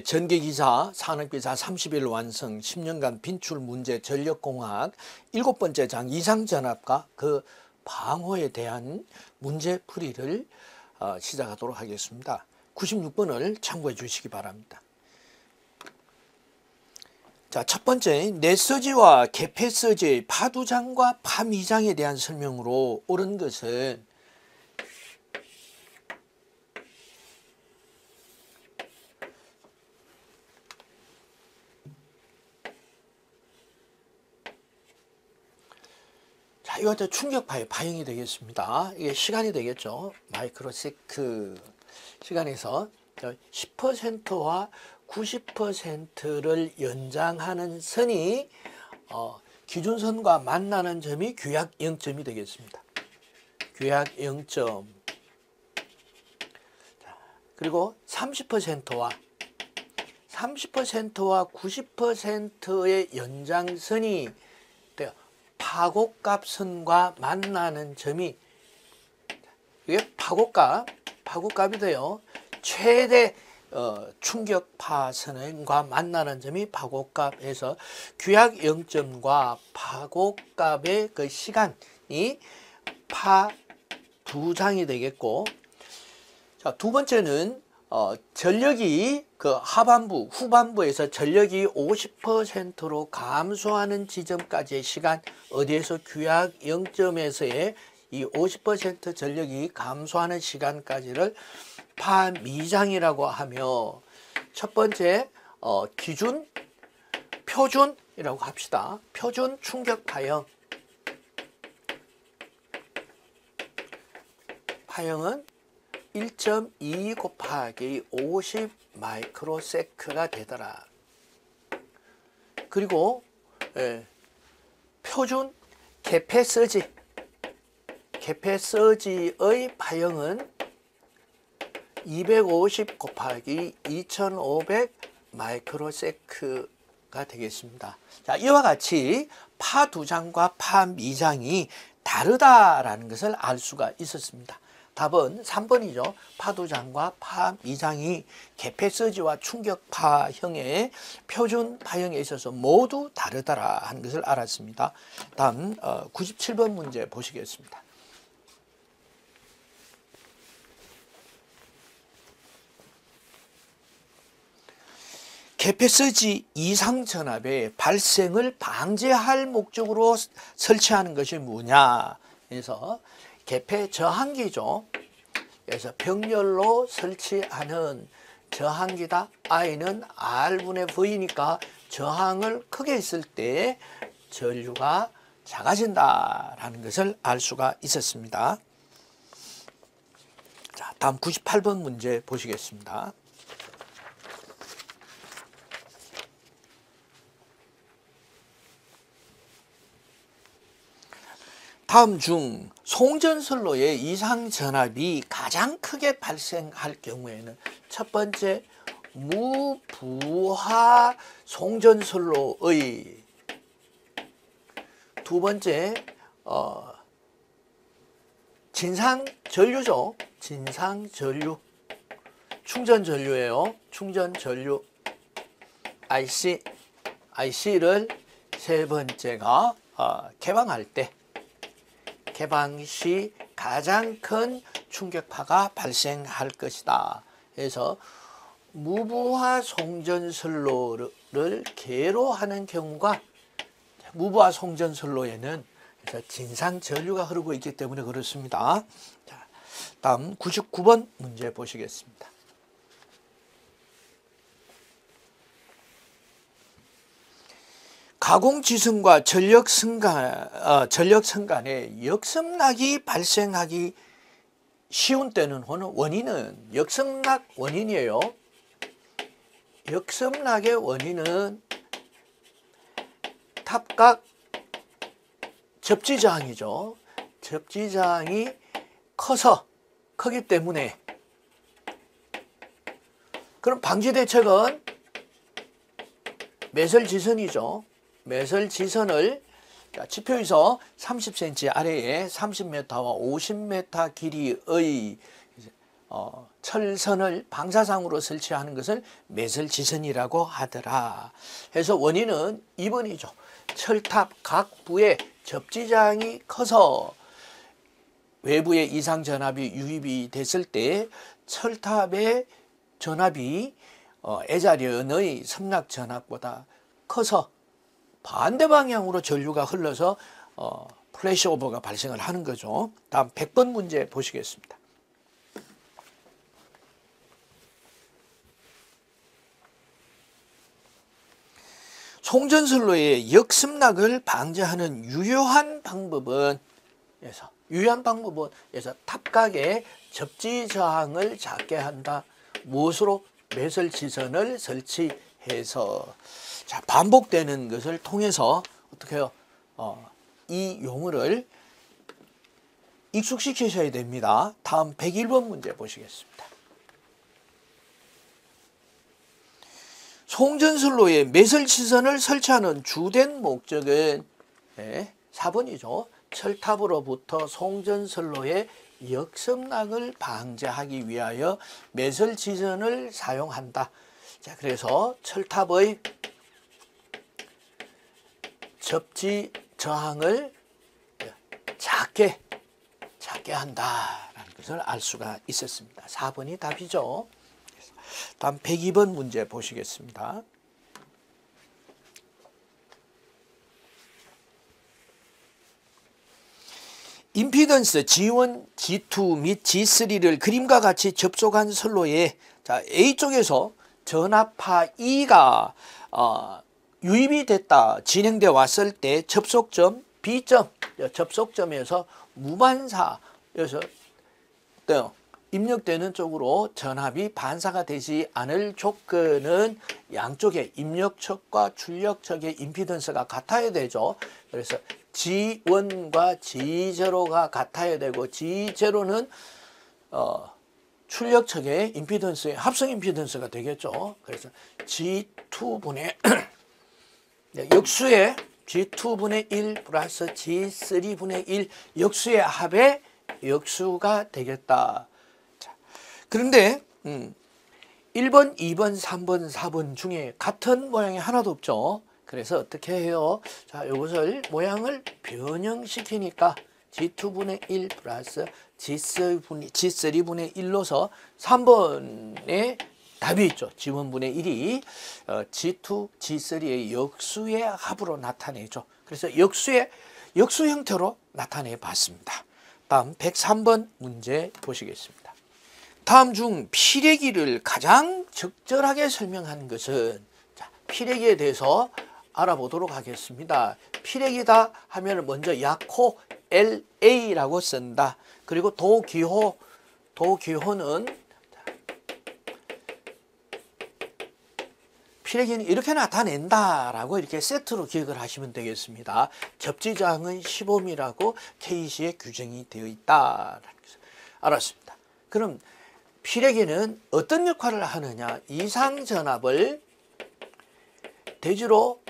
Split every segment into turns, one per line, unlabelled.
전기기사, 산업기사 30일 완성, 10년간 빈출 문제 전력공학 7번째 장 이상전압과 그 방호에 대한 문제풀이를 시작하도록 하겠습니다. 96번을 참고해 주시기 바랍니다. 자, 첫 번째, 내서지와 개폐서지의 파두장과 파미장에 대한 설명으로 옳은 것은 자, 이거 충격파의 파형이 되겠습니다. 이게 시간이 되겠죠. 마이크로세크 시간에서 10%와 90%를 연장하는 선이 기준선과 만나는 점이 규약 0점이 되겠습니다. 규약 0점. 그리고 30%와 90%의 연장선이 파고값선과 만나는 점이, 이게 파고값이 돼요. 최대 충격파선과 만나는 점이 파고값에서 규약 0점과 파고값의 그 시간이 파두장이 되겠고, 자, 두 번째는 전력이 그 후반부에서 전력이 50%로 감소하는 지점까지의 시간, 어디에서 규약 0점에서의 이 50% 전력이 감소하는 시간까지를 파미장이라고 하며, 첫 번째 표준이라고 합시다. 표준 충격 파형은 1.2 곱하기 50 마이크로세크가 되더라. 그리고 표준 개폐서지의 파형은 250 곱하기 2500 마이크로세크가 되겠습니다. 자, 이와 같이 파두장과 파미장이 다르다라는 것을 알 수가 있었습니다. 답은 3번이죠. 파두장과 파미장이 개폐서지와 충격파형의 표준 파형에 있어서 모두 다르다라 하는 것을 알았습니다. 다음 97번 문제 보시겠습니다. 개폐서지 이상 전압의 발생을 방지할 목적으로 설치하는 것이 뭐냐. 그래서 개폐 저항기죠. 그래서 병렬로 설치하는 저항기다. I는 R분의 V니까 저항을 크게 했을 때 전류가 작아진다라는 것을 알 수가 있었습니다. 자, 다음 98번 문제 보시겠습니다. 다음 중 송전선로의 이상 전압이 가장 크게 발생할 경우에는 첫 번째 무부하 송전선로의, 두 번째 진상전류죠. 진상전류, 충전전류예요. 충전전류 IC를 세 번째가 개방할 때, 개방 시 가장 큰 충격파가 발생할 것이다. 그래서 무부하 송전선로를 개로 하는 경우가, 무부하 송전선로에는 진상 전류가 흐르고 있기 때문에 그렇습니다. 자, 다음 99번 문제 보시겠습니다. 가공지선과 전력선 간에 역সম락이 발생하기 쉬운 때는 원인은 역সম락 원인이에요. 역সম락의 원인은 탑각 접지저항이죠. 접지저항이 크기 때문에. 그럼 방지 대책은 매설지선이죠. 매설지선을 지표에서 30cm 아래에 30m와 50m 길이의 철선을 방사상으로 설치하는 것을 매설지선이라고 하더라. 해서 원인은 2번이죠. 철탑 각 부에 접지장이 커서 외부에 이상 전압이 유입이 됐을 때 철탑의 전압이 애자련의 섬락 전압보다 커서 반대 방향으로 전류가 흘러서 플래시오버가 발생을 하는 거죠. 다음 100번 문제 보시겠습니다. 송전선로의 역습락을 방지하는 유효한 방법은 탑각의 접지 저항을 작게 한다. 무엇으로? 매설지선을 설치해서. 자, 반복되는 것을 통해서 어떻게 해요? 이 용어를 익숙시키셔야 됩니다. 다음 101번 문제 보시겠습니다. 송전선로에 매설지선을 설치하는 주된 목적은 4번이죠. 철탑으로부터 송전선로의 역습락을 방지하기 위하여 매설지선을 사용한다. 자, 그래서 철탑의 접지 저항을 작게 한다라는 것을 알 수가 있었습니다. 4번이 답이죠. 다음 102번 문제 보시겠습니다. 임피던스 G1, G2 및 G3를 그림과 같이 접속한 선로에 A쪽에서 전압파 E가 유입이 됐다, 진행되어 왔을 때 접속점 B점, 접속점에서 무반사여서 입력되는 쪽으로 전압이 반사가 되지 않을 조건은 양쪽의 입력척과 출력척의 임피던스가 같아야 되죠. 그래서 G1과 G0가 같아야 되고 G0는 출력척의 임피던스의 합성 임피던스가 되겠죠. 그래서 G2분의 역수의 G2분의 1 플러스 G3분의 1 역수의 합의 역수가 되겠다. 자, 그런데 1번, 2번, 3번, 4번 중에 같은 모양이 하나도 없죠. 그래서 어떻게 해요? 자, 이것을 모양을 변형시키니까 G2분의 1 플러스 G3분의 1로서 3번에 답이 있죠. G1분의 1이 G2, G3의 역수의 합으로 나타내죠. 그래서 역수 형태로 나타내 봤습니다. 다음 103번 문제 보시겠습니다. 다음 중 피레기를 가장 적절하게 설명한 것은, 자, 피레기에 대해서 알아보도록 하겠습니다. 피레기다 하면 먼저 약호 LA라고 쓴다. 그리고 도기호는 피레기는 이렇게 나타낸다라고 이렇게 세트로 기억을 하시면 되겠습니다. 접지장은 15mm라고 KC에 규정이 되어 있다. 알았습니다. 그럼 피레기는 어떤 역할을 하느냐? 이상전압을 대지로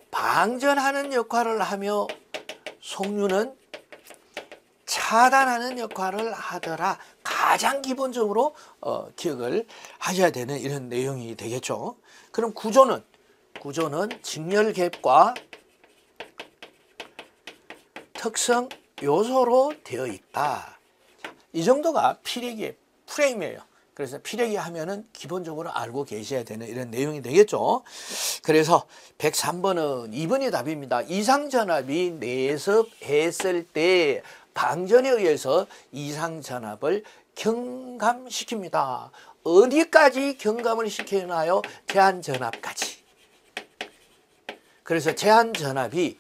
방전하는 역할을 하며 송유는 차단하는 역할을 하더라. 가장 기본적으로 기억을 하셔야 되는 이런 내용이 되겠죠. 그럼 구조는 직렬갭과 특성 요소로 되어 있다. 이 정도가 피레기의 프레임이에요. 그래서 피레기 하면은 기본적으로 알고 계셔야 되는 이런 내용이 되겠죠. 그래서 103번은 2번이 답입니다. 이상전압이 내습했을 때 방전에 의해서 이상전압을 경감시킵니다. 어디까지 경감을 시키나요? 제한전압까지. 그래서 제한전압이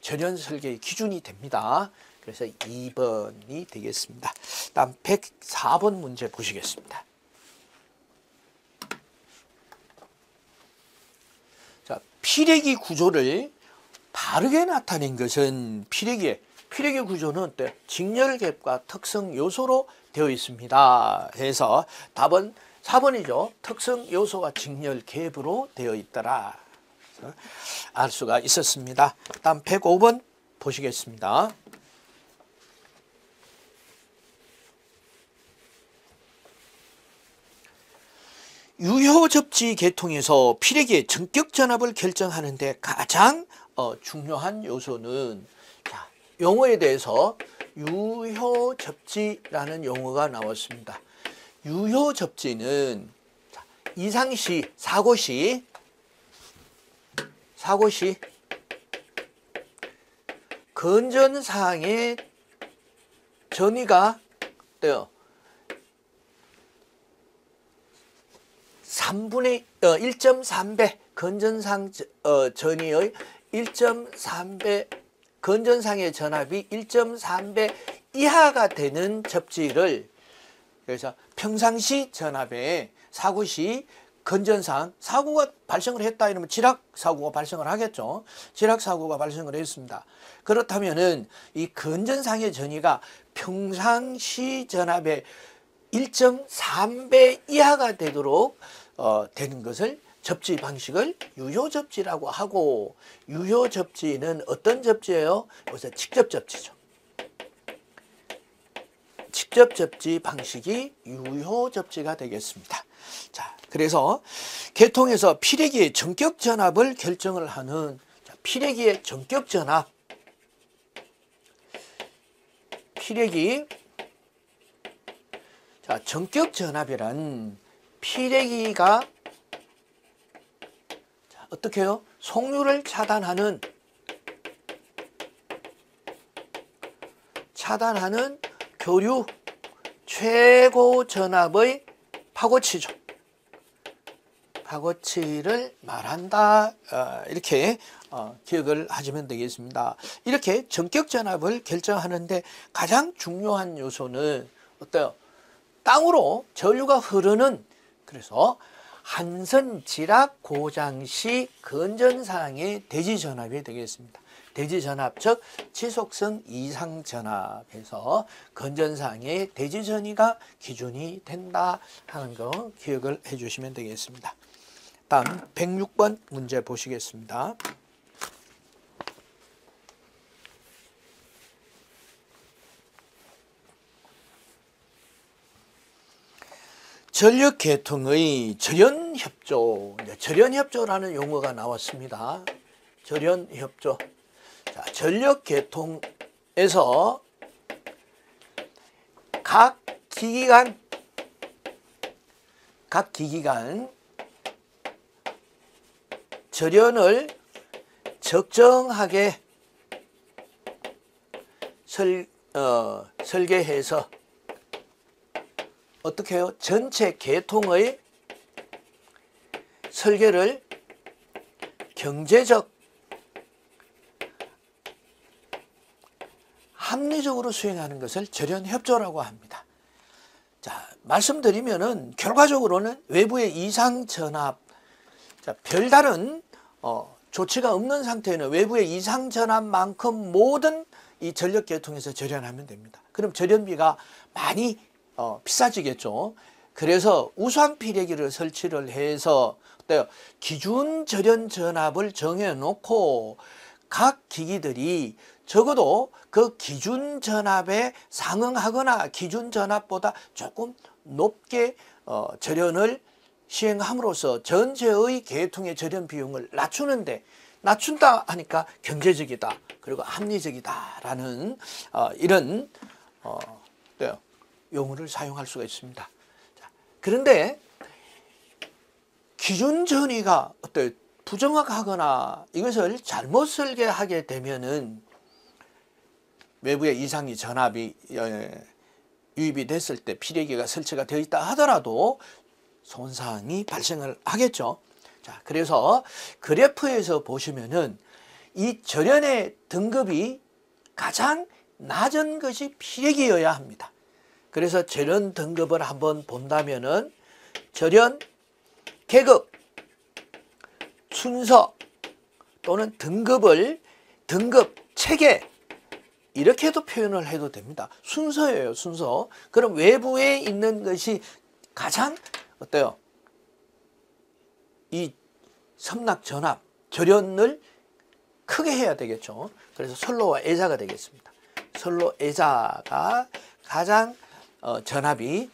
전연설계의 기준이 됩니다. 그래서 2번이 되겠습니다. 다음 104번 문제 보시겠습니다. 자, 피레기 구조를 바르게 나타낸 것은 피레기 구조는 직렬갭과 특성 요소로 되어 있습니다. 해서 답은 4번이죠. 특성 요소가 직렬갭으로 되어 있더라. 알 수가 있었습니다. 다음 105번 보시겠습니다. 유효접지 계통에서 피뢰기의 전격 전압을 결정하는 데 가장 중요한 요소는, 자, 용어에 대해서 유효접지라는 용어가 나왔습니다. 유효접지는 이상시, 사고시 건전사항의 전위가 1.3배 건전상 전위의 1.3배 건전상의 전압이 1.3배 이하가 되는 접지를, 그래서 평상시 전압에 사고시 건전상 사고가 발생을 했다 이러면 지락 사고가 발생을 하겠죠. 지락 사고가 발생을 했습니다. 그렇다면은 이 건전상의 전위가 평상시 전압의 1.3배 이하가 되도록 되는 것을 접지 방식을 유효접지라고 하고, 유효접지는 어떤 접지예요? 그래서 직접접지죠. 직접접지 방식이 유효접지가 되겠습니다. 자, 그래서 계통에서 피뢰기의 전격 전압을 결정을 하는, 피뢰기의 전격 전압, 피뢰기, 자, 전격 전압이란 피뢰기가 어떻게 해요? 속류를 차단하는 교류 최고 전압의 파고치죠. 파고치를 말한다. 이렇게 기억을 하시면 되겠습니다. 이렇게 전격 전압을 결정하는데 가장 중요한 요소는 어때요? 땅으로 전류가 흐르는, 그래서 한선 지락 고장 시 건전사항의 대지 전압이 되겠습니다. 대지 전압, 즉 지속성 이상 전압에서 건전사항의 대지 전위가 기준이 된다 하는 거 기억을 해 주시면 되겠습니다. 다음 106번 문제 보시겠습니다. 전력 계통의 절연협조, 절연협조라는 용어가 나왔습니다. 절연협조. 자, 전력 계통에서 각 기기간 절연을 적정하게 설계해서 어떻게 해요? 전체 계통의 설계를 경제적, 합리적으로 수행하는 것을 절연협조라고 합니다. 자, 말씀드리면은 결과적으로는 외부의 이상 전압, 자, 별다른 조치가 없는 상태에는 외부의 이상 전압만큼 모든 이 전력 계통에서 절연하면 됩니다. 그럼 절연비가 많이 비싸지겠죠. 그래서 우수한 피뢰기를 설치를 해서 어때요? 기준 절연 전압을 정해놓고 각 기기들이 적어도 그 기준 전압에 상응하거나 기준 전압보다 조금 높게 절연을 시행함으로써 전체의 계통의 절연 비용을 낮추는데, 낮춘다 하니까 경제적이다, 그리고 합리적이다라는 이런 용어를 사용할 수가 있습니다. 자, 그런데 기준 전위가 어때요? 부정확하거나 이것을 잘못 설계하게 되면은 외부의 이상이 전압이 유입이 됐을 때 피뢰기가 설치가 되어 있다 하더라도 손상이 발생을 하겠죠. 자, 그래서 그래프에서 보시면은 이 절연의 등급이 가장 낮은 것이 피뢰기여야 합니다. 그래서 절연 등급을 한번 본다면은 절연 계급, 순서 또는 등급을 등급, 체계 이렇게도 표현을 해도 됩니다. 순서예요, 순서. 그럼 외부에 있는 것이 가장 어때요? 이 섬락 전압, 절연을 크게 해야 되겠죠. 그래서 선로와 애자가 되겠습니다. 선로, 애자가 가장 전압이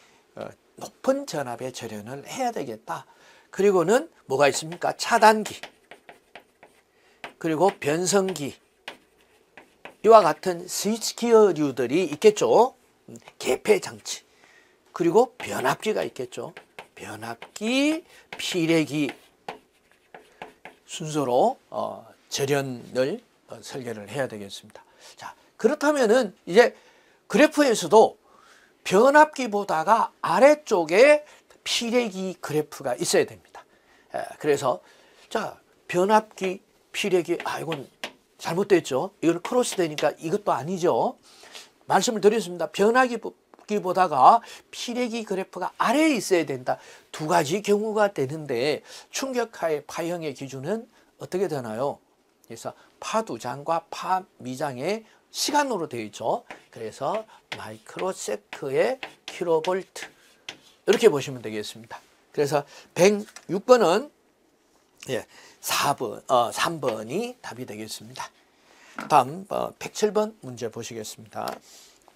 높은 전압의 절연을 해야 되겠다. 그리고는 뭐가 있습니까? 차단기, 그리고 변성기, 이와 같은 스위치기어류들이 있겠죠. 개폐 장치, 그리고 변압기가 있겠죠. 변압기, 피레기 순서로 절연을 설계를 해야 되겠습니다. 자, 그렇다면은 이제 그래프에서도 변압기보다가 아래쪽에 피레기 그래프가 있어야 됩니다. 그래서 자, 변압기, 피레기, 이건 잘못됐죠. 이건 크로스 되니까 이것도 아니죠. 말씀을 드렸습니다. 변압기보다가 피레기 그래프가 아래에 있어야 된다. 두 가지 경우가 되는데 충격하의 파형의 기준은 어떻게 되나요? 그래서 파 두 장과 파 미장의 시간으로 되어 있죠. 그래서 마이크로세크의 킬로볼트 이렇게 보시면 되겠습니다. 그래서 106번은 3번이 답이 되겠습니다. 다음 107번 문제 보시겠습니다.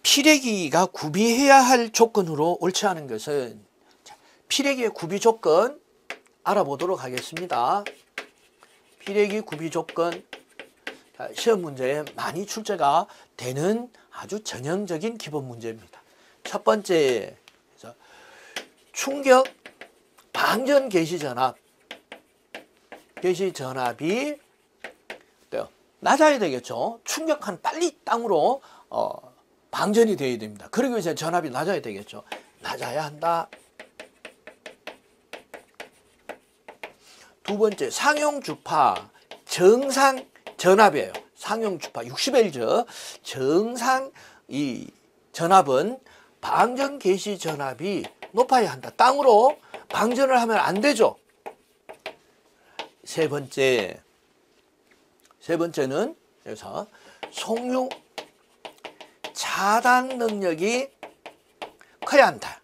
피레기가 구비해야 할 조건으로 옳지 않은 것은, 피레기의 구비 조건 알아보도록 하겠습니다. 피레기 구비 조건, 시험 문제에 많이 출제가 되는 아주 전형적인 기본 문제입니다. 첫 번째, 충격 방전 개시전압, 개시전압이 낮아야 되겠죠. 충격한 빨리 땅으로 방전이 되어야 됩니다. 그리고 이제 전압이 낮아야 되겠죠. 낮아야 한다. 두 번째, 상용주파 정상 전압이에요. 상용주파 60Hz 정상 이 전압은 방전 개시 전압이 높아야 한다. 땅으로 방전을 하면 안 되죠. 세 번째는 그래서 송유 차단 능력이 커야 한다.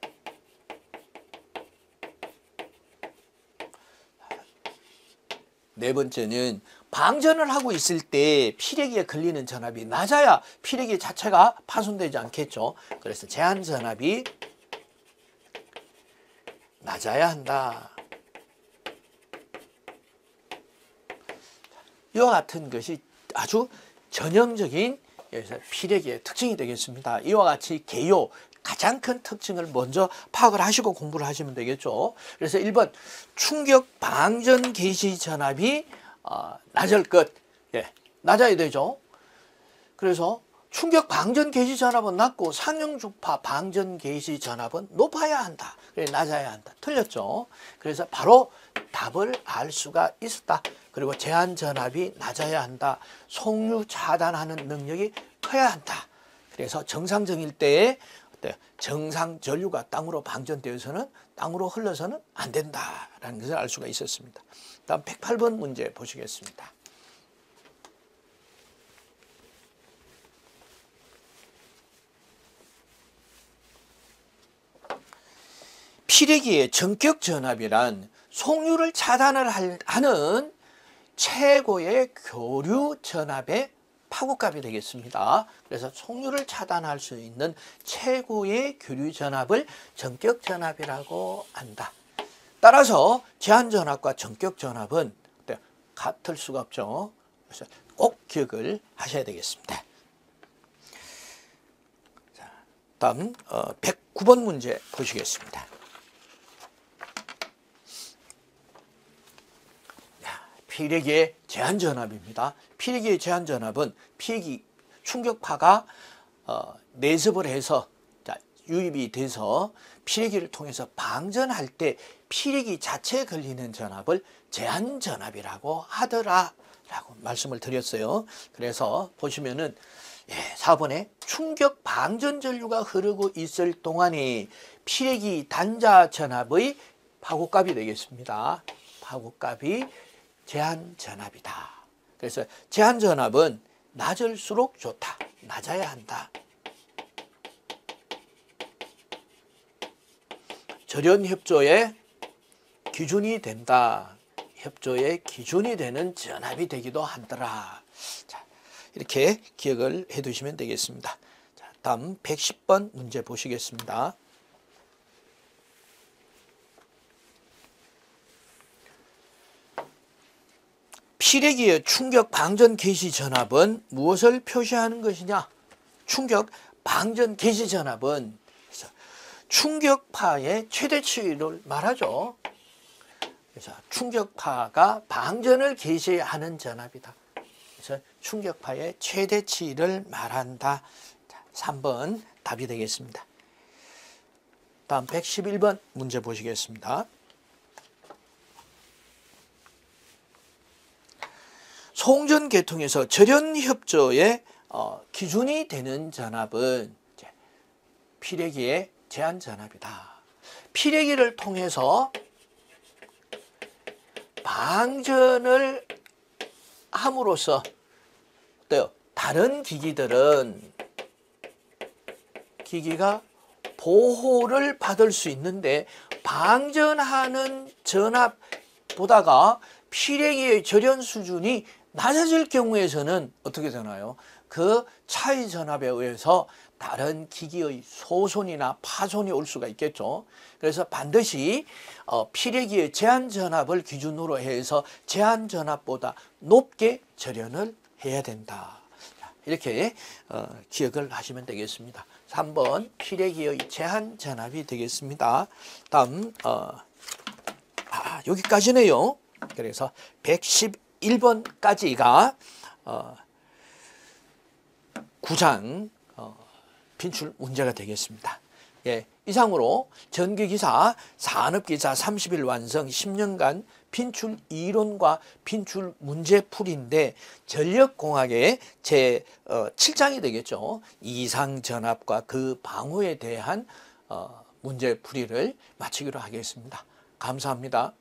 네 번째는 방전을 하고 있을 때 피레기에 걸리는 전압이 낮아야 피레기 자체가 파손되지 않겠죠. 그래서 제한 전압이 낮아야 한다. 이와 같은 것이 아주 전형적인 피레기의 특징이 되겠습니다. 이와 같이 개요 가장 큰 특징을 먼저 파악을 하시고 공부를 하시면 되겠죠. 그래서 1번 충격 방전 개시 전압이 낮을 것, 낮아야 되죠. 그래서 충격 방전 개시 전압은 낮고 상용주파 방전 개시 전압은 높아야 한다. 그래, 낮아야 한다. 틀렸죠. 그래서 바로 답을 알 수가 있었다. 그리고 제한 전압이 낮아야 한다. 송유 차단하는 능력이 커야 한다. 그래서 정상적일 때에 정상 전류가 땅으로 방전되어서는 땅으로 흘러서는 안 된다라는 것을 알 수가 있었습니다. 다음 108번 문제 보시겠습니다. 피레기의 전격 전압이란 송유를 차단을 하는 최고의 교류 전압의 파고값이 되겠습니다. 그래서 송유를 차단할 수 있는 최고의 교류 전압을 전격 전압이라고 한다. 따라서 제한 전압과 전격 전압은 같을 수가 없죠. 그래서 꼭 기억을 하셔야 되겠습니다. 자, 다음 109번 문제 보시겠습니다. 피레기의 제한 전압입니다. 피레기의 제한 전압은 피레기 충격파가 내습을 해서 유입이 돼서 피레기를 통해서 방전할 때 피레기 자체에 걸리는 전압을 제한 전압이라고 하더라라고 말씀을 드렸어요. 그래서 보시면은 4번에 충격 방전 전류가 흐르고 있을 동안에 피레기 단자 전압의 파고값이 되겠습니다. 파고값이 제한 전압이다. 그래서 제한 전압은 낮을수록 좋다. 낮아야 한다. 절연 협조의 기준이 된다. 협조의 기준이 되는 전압이 되기도 하더라. 자, 이렇게 기억을 해 두시면 되겠습니다. 자, 다음 110번 문제 보시겠습니다. 피레기의 충격 방전 개시 전압은 무엇을 표시하는 것이냐? 충격 방전 개시 전압은 충격파의 최대치를 말하죠. 그래서 충격파가 방전을 개시하는 전압이다. 그래서 충격파의 최대치를 말한다. 자, 3번 답이 되겠습니다. 다음 111번 문제 보시겠습니다. 송전계통에서 절연협조의 기준이 되는 전압은 피레기의 제한 전압이다. 피레기를 통해서 방전을 함으로써 어때요? 다른 기기가 보호를 받을 수 있는데 방전하는 전압보다가 피레기의 절연 수준이 낮아질 경우에서는 어떻게 되나요? 그 차이 전압에 의해서 다른 기기의 소손이나 파손이 올 수가 있겠죠. 그래서 반드시 피레기의 제한 전압을 기준으로 해서 제한 전압보다 높게 절연을 해야 된다. 이렇게 기억을 하시면 되겠습니다. 3번 피레기의 제한 전압이 되겠습니다. 다음 여기까지네요. 그래서 111번까지가 9장 빈출 문제가 되겠습니다. 예, 이상으로 전기기사, 산업기사 30일 완성 10년간 빈출 이론과 빈출 문제풀이인데 전력공학의 제 7장이 되겠죠. 이상전압과 그 방호에 대한 문제풀이를 마치기로 하겠습니다. 감사합니다.